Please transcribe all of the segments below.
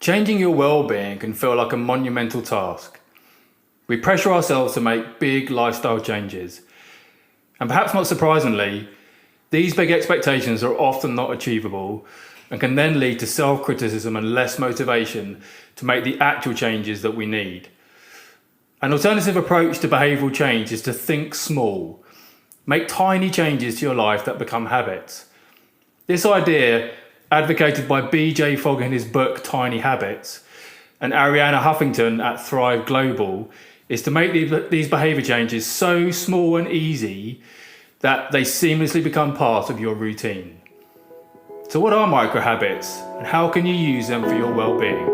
Changing your well-being can feel like a monumental task. We pressure ourselves to make big lifestyle changes. And perhaps not surprisingly, these big expectations are often not achievable and can then lead to self-criticism and less motivation to make the actual changes that we need. An alternative approach to behavioural change is to think small. Make tiny changes to your life that become habits. This idea, advocated by B.J. Fogg in his book Tiny Habits, and Arianna Huffington at Thrive Global, is to make these behaviour changes so small and easy that they seamlessly become part of your routine. So what are micro habits and how can you use them for your well-being?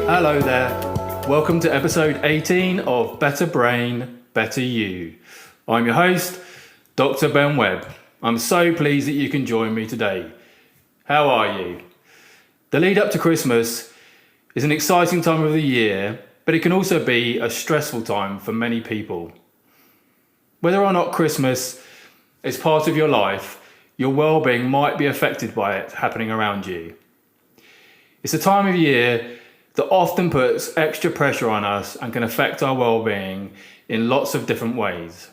Hello there. Welcome to episode 18 of Better Brain, Better You. I'm your host, Dr. Ben Webb. I'm so pleased that you can join me today. How are you? The lead up to Christmas is an exciting time of the year, but it can also be a stressful time for many people. Whether or not Christmas is part of your life, your well-being might be affected by it happening around you. It's a time of year that often puts extra pressure on us and can affect our well-being in lots of different ways.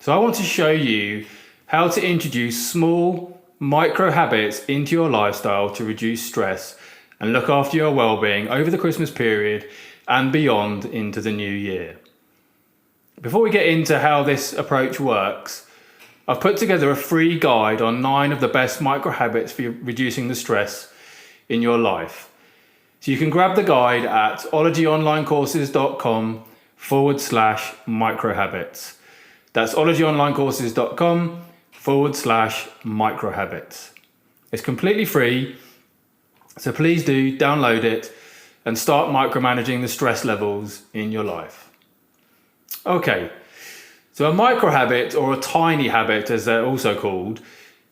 So I want to show you how to introduce small, micro habits into your lifestyle to reduce stress and look after your well-being over the Christmas period and beyond into the new year. Before we get into how this approach works, I've put together a free guide on 9 of the best micro habits for reducing the stress in your life. So you can grab the guide at ologyonlinecourses.com/microhabits. That's ologyonlinecourses.com/microhabits. It's completely free, so please do download it and start micromanaging the stress levels in your life. Okay, so a micro habit, or a tiny habit as they're also called,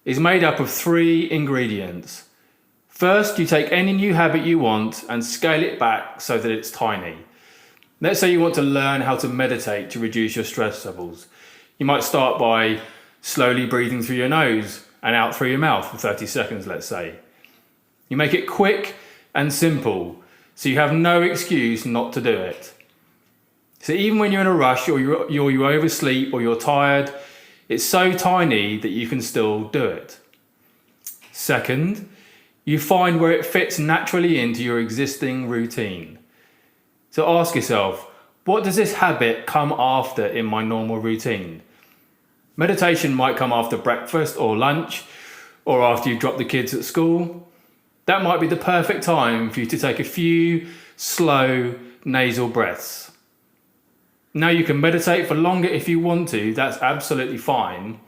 is made up of 3 ingredients. First, you take any new habit you want and scale it back so that it's tiny. Let's say you want to learn how to meditate to reduce your stress levels. You might start by slowly breathing through your nose and out through your mouth for 30 seconds, let's say. You make it quick and simple, so you have no excuse not to do it. So even when you're in a rush or you oversleep or you're tired, it's so tiny that you can still do it. Second, you find where it fits naturally into your existing routine. So ask yourself, what does this habit come after in my normal routine? Meditation might come after breakfast or lunch, or after you drop the kids at school. That might be the perfect time for you to take a few slow nasal breaths. Now you can meditate for longer if you want to, that's absolutely fine,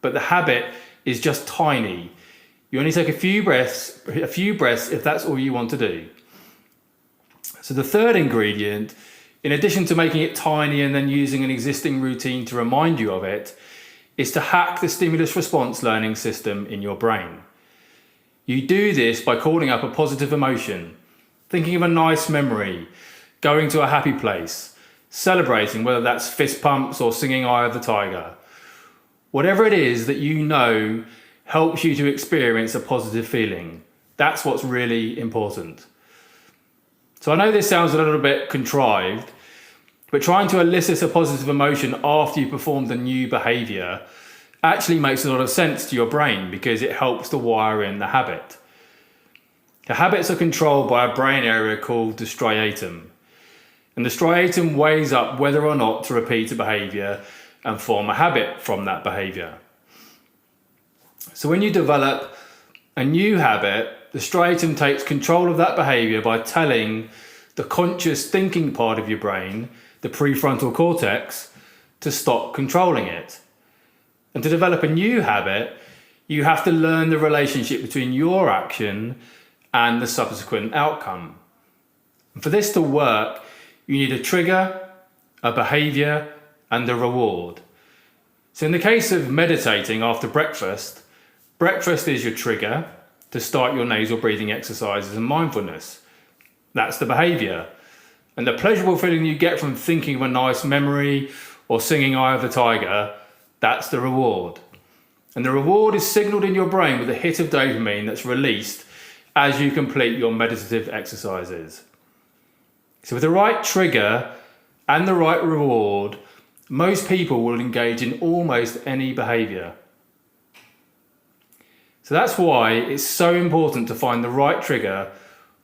but the habit is just tiny. You only take a few breaths if that's all you want to do. So the third ingredient, in addition to making it tiny and then using an existing routine to remind you of it, is to hack the stimulus response learning system in your brain. You do this by calling up a positive emotion, thinking of a nice memory, going to a happy place, celebrating, whether that's fist pumps or singing Eye of the Tiger. Whatever it is that you know helps you to experience a positive feeling. That's what's really important. So I know this sounds a little bit contrived, but trying to elicit a positive emotion after you perform the new behaviour actually makes a lot of sense to your brain because it helps to wire in the habit. The habits are controlled by a brain area called the striatum. And the striatum weighs up whether or not to repeat a behaviour and form a habit from that behaviour. So when you develop a new habit, the striatum takes control of that behaviour by telling the conscious thinking part of your brain, the prefrontal cortex, to stop controlling it. And to develop a new habit, you have to learn the relationship between your action and the subsequent outcome. And for this to work, you need a trigger, a behaviour, and a reward. So in the case of meditating after breakfast, breakfast is your trigger to start your nasal breathing exercises and mindfulness. That's the behaviour. And the pleasurable feeling you get from thinking of a nice memory or singing Eye of the Tiger, that's the reward. And the reward is signalled in your brain with a hit of dopamine that's released as you complete your meditative exercises. So with the right trigger and the right reward, most people will engage in almost any behaviour. So that's why it's so important to find the right trigger,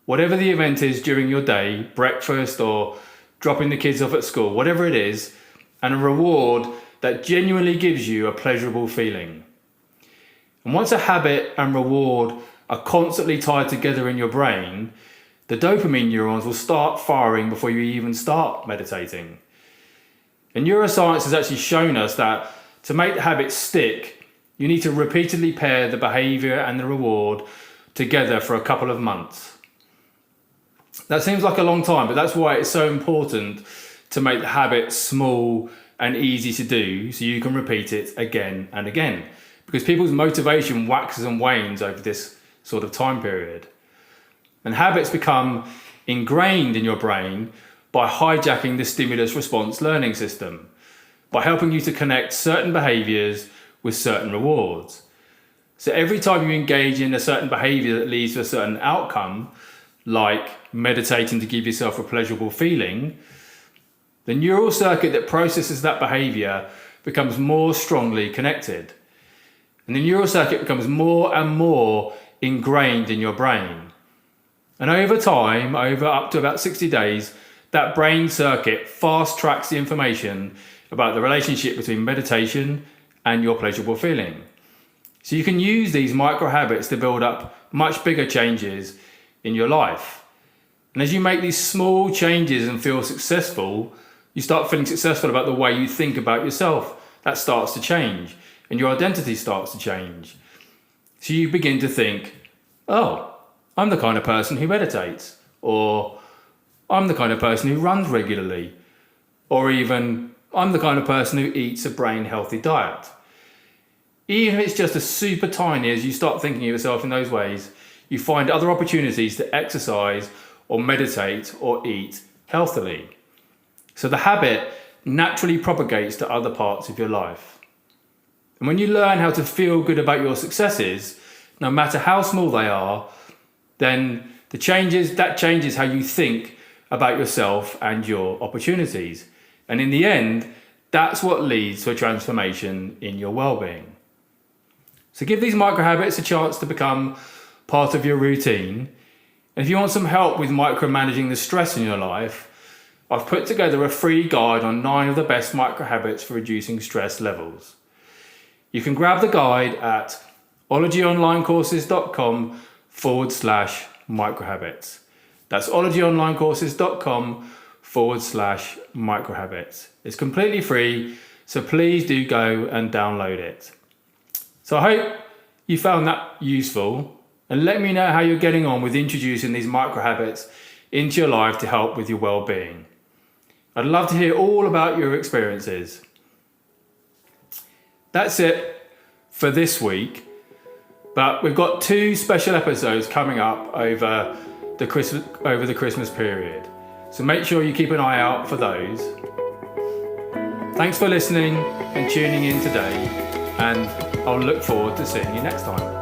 whatever the event is during your day, breakfast or dropping the kids off at school, whatever it is, and a reward that genuinely gives you a pleasurable feeling. And once a habit and reward are constantly tied together in your brain, the dopamine neurons will start firing before you even start meditating. And neuroscience has actually shown us that to make the habit stick, you need to repeatedly pair the behaviour and the reward together for a couple of months. That seems like a long time, but that's why it's so important to make the habit small and easy to do so you can repeat it again and again. Because people's motivation waxes and wanes over this sort of time period. And habits become ingrained in your brain by hijacking the stimulus response learning system, by helping you to connect certain behaviours with certain rewards. So every time you engage in a certain behaviour that leads to a certain outcome, like meditating to give yourself a pleasurable feeling, the neural circuit that processes that behaviour becomes more strongly connected. And the neural circuit becomes more and more ingrained in your brain. And over time, over up to about 60 days, that brain circuit fast tracks the information about the relationship between meditation and your pleasurable feeling. So you can use these micro habits to build up much bigger changes in your life. And as you make these small changes and feel successful, you start feeling successful about the way you think about yourself. That starts to change, and your identity starts to change. So you begin to think, oh, I'm the kind of person who meditates, or I'm the kind of person who runs regularly, or even I'm the kind of person who eats a brain healthy diet. Even if it's just as super tiny as you start thinking of yourself in those ways, you find other opportunities to exercise or meditate or eat healthily. So the habit naturally propagates to other parts of your life. And when you learn how to feel good about your successes, no matter how small they are, then that changes how you think about yourself and your opportunities. And in the end, that's what leads to a transformation in your well-being. So give these micro habits a chance to become part of your routine. And if you want some help with micromanaging the stress in your life, I've put together a free guide on 9 of the best micro habits for reducing stress levels. You can grab the guide at ologyonlinecourses.com/microhabits. That's ologyonlinecourses.com/microhabits. It's completely free, so please do go and download it. So I hope you found that useful, and let me know how you're getting on with introducing these micro habits into your life to help with your well-being. I'd love to hear all about your experiences. That's it for this week, but we've got 2 special episodes coming up over the Christmas period. So make sure you keep an eye out for those. Thanks for listening and tuning in today, and I'll look forward to seeing you next time.